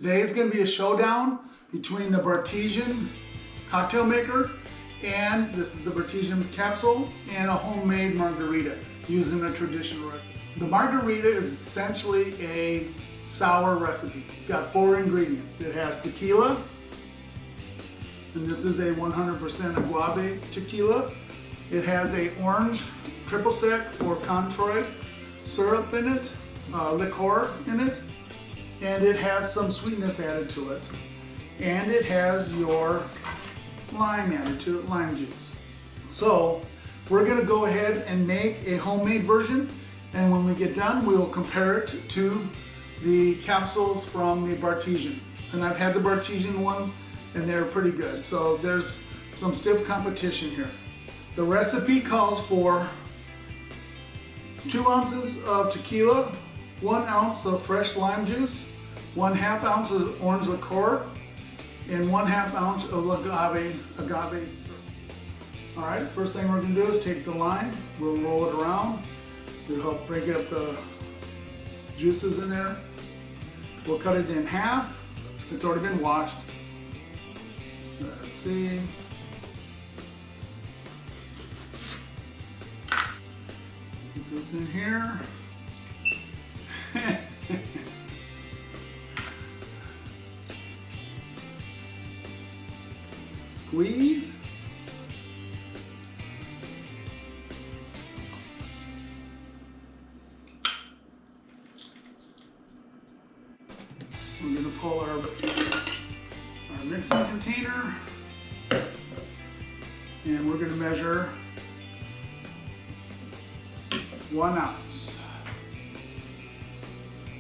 Today is going to be a showdown between the Bartesian cocktail maker, and this is the Bartesian capsule, and a homemade margarita using a traditional recipe. The margarita is essentially a sour recipe. It's got 4 ingredients. It has tequila, and this is a 100% agave tequila. It has a orange triple sec or Controy syrup in it, liqueur in it, and it has some sweetness added to it. And it has your lime added to it, lime juice. So we're gonna go ahead and make a homemade version, and when we get done, we'll compare it to the capsules from the Bartesian. And I've had the Bartesian ones, and they're pretty good. So there's some stiff competition here. The recipe calls for 2 ounces of tequila, 1 ounce of fresh lime juice, 1/2 ounce of orange liqueur, and 1/2 ounce of agave syrup. All right, first thing we're gonna do is take the lime, we'll roll it around. It'll help break up the juices in there. We'll cut it in half. It's already been washed. Let's see. Put this in here. Squeeze. We're going to pull our mixing container, and we're going to measure 1 ounce.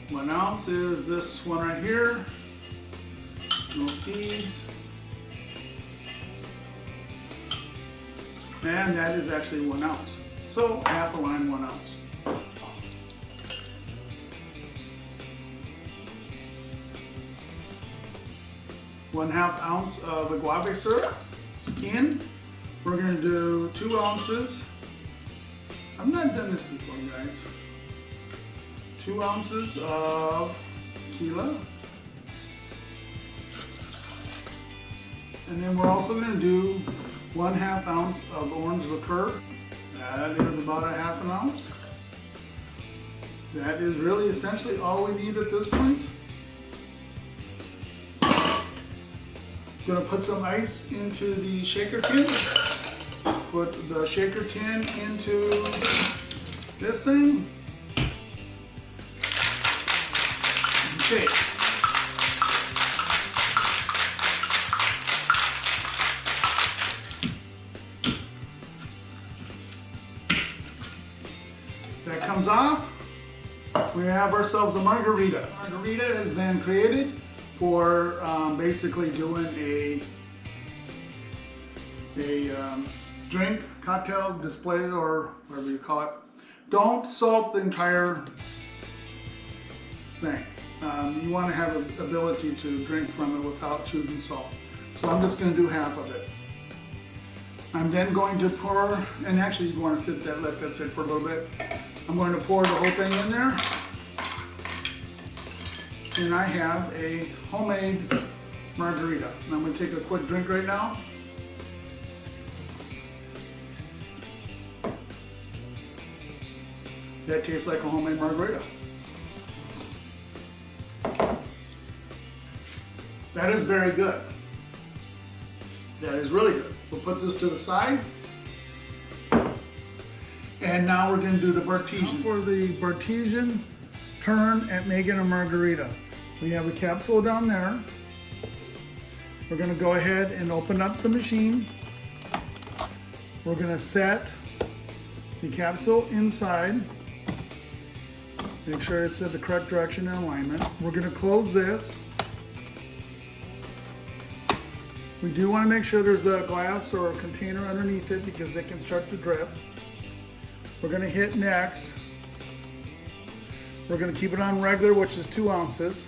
1 ounce is this one right here. No seeds. And that is actually 1 ounce. So half a lime, 1 ounce. One-half ounce of agave syrup in. We're going to do 2 ounces. I've not done this before, guys. 2 ounces of tequila. And then we're also going to do 1/2 ounce of orange liqueur. That is about 1/2 ounce. That is really essentially all we need at this point. Gonna put some ice into the shaker tin. Put the shaker tin into this thing. Okay. That comes off. We have ourselves a margarita. Margarita has been created for basically doing a drink, cocktail, display, or whatever you call it. Don't salt the entire thing. You want to have an ability to drink from it without choosing salt. So I'm just going to do half of it. I'm then going to pour, and actually you want to let that sit for a little bit. I'm going to pour the whole thing in there. And I have a homemade margarita. And I'm going to take a quick drink right now. That tastes like a homemade margarita. That is very good. That is really good. We'll put this to the side. And now we're going to do the Bartesian. For the Bartesian turn at making a margarita, we have the capsule down there. We're going to go ahead and open up the machine. We're going to set the capsule inside. Make sure it's in the correct direction and alignment. We're going to close this. We do want to make sure there's a glass or a container underneath it because it can start to drip. We're going to hit next. We're going to keep it on regular, which is 2 ounces.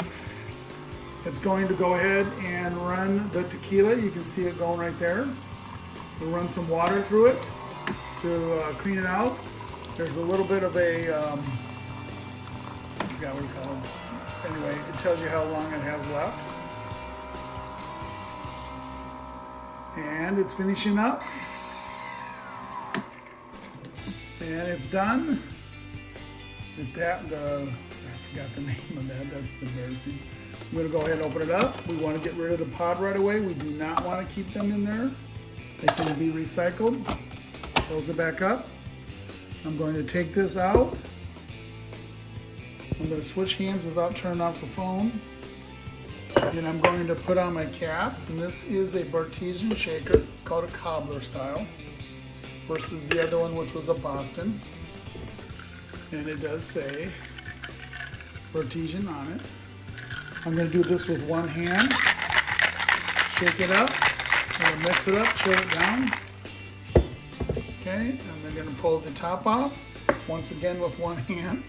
It's going to go ahead and run the tequila. You can see it going right there. We'll run some water through it to clean it out. There's a little bit of a, I forgot what you call it, anyway, it tells you how long it has left. And it's finishing up. And it's done. I forgot the name of that. That's embarrassing. I'm going to go ahead and open it up. We want to get rid of the pod right away. We do not want to keep them in there. They can be recycled. Close it back up. I'm going to take this out. I'm going to switch hands without turning off the phone. And I'm going to put on my cap. And this is a Bartesian shaker. It's called a cobbler style versus the other one, which was a Boston. And it does say Bartesian on it. I'm going to do this with one hand. Shake it up. I'm going to mix it up, chill it down. Okay, and then going to pull the top off. Once again with one hand.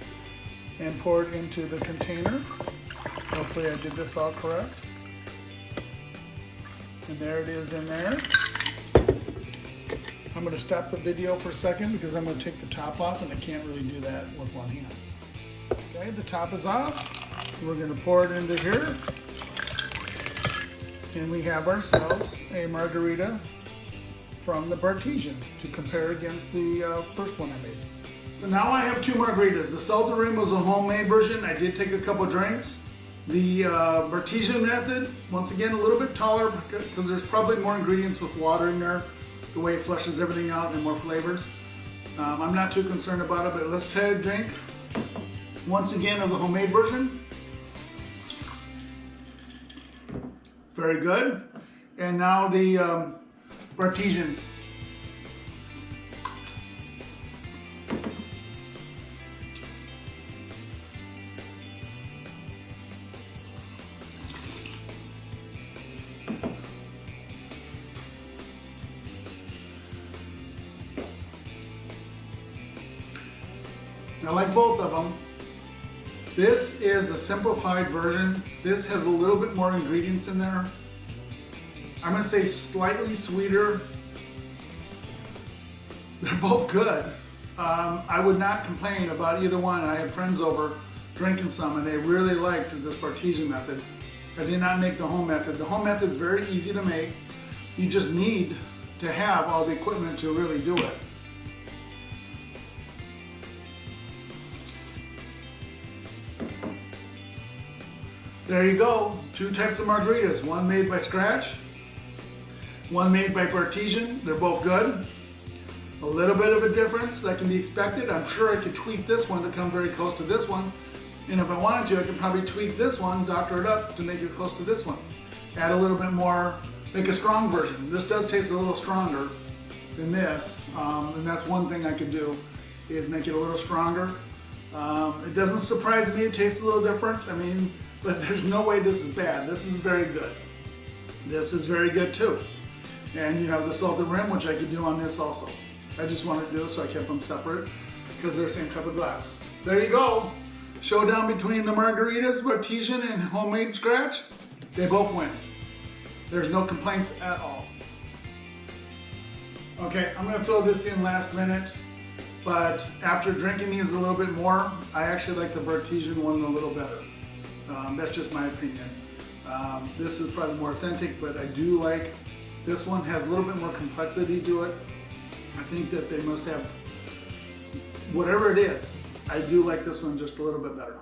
And pour it into the container. Hopefully I did this all correct. And there it is in there. I'm going to stop the video for a second because I'm going to take the top off and I can't really do that with one hand. Okay, the top is off. We're going to pour it into here. And we have ourselves a margarita from the Bartesian to compare against the first one I made. So now I have two margaritas. The Salted Rim was a homemade version. I did take a couple drinks. The Bartesian method, once again, a little bit taller because there's probably more ingredients with water in there, the way it flushes everything out and more flavors. I'm not too concerned about it, but let's try a drink once again of the homemade version. Very good. And now the Bartesian. I like both of them. This is a simplified version. This has a little bit more ingredients in there. I'm going to say slightly sweeter. They're both good. I would not complain about either one. I had friends over drinking some and they really liked this Bartesian method. I did not make the home method. The home method is very easy to make. You just need to have all the equipment to really do it. There you go, two types of margaritas, one made by scratch, one made by Bartesian. They're both good. A little bit of a difference that can be expected. I'm sure I could tweak this one to come very close to this one. And if I wanted to, I could probably tweak this one, doctor it up to make it close to this one. Add a little bit more, make a strong version. This does taste a little stronger than this. And that's one thing I could do, is make it a little stronger. It doesn't surprise me, it tastes a little different. I mean, but there's no way this is bad. This is very good. This is very good too. And you have the Salted Rim, which I could do on this also. I just wanted to do it, so I kept them separate because they're the same type of glass. There you go. Showdown between the margaritas, Bartesian and homemade scratch. They both win. There's no complaints at all. Okay, I'm gonna throw this in last minute, but after drinking these a little bit more, I actually like the Bartesian one a little better. That's just my opinion. This is probably more authentic, but I do like this one. Has a little bit more complexity to it. I think that they must have, whatever it is, I do like this one just a little bit better.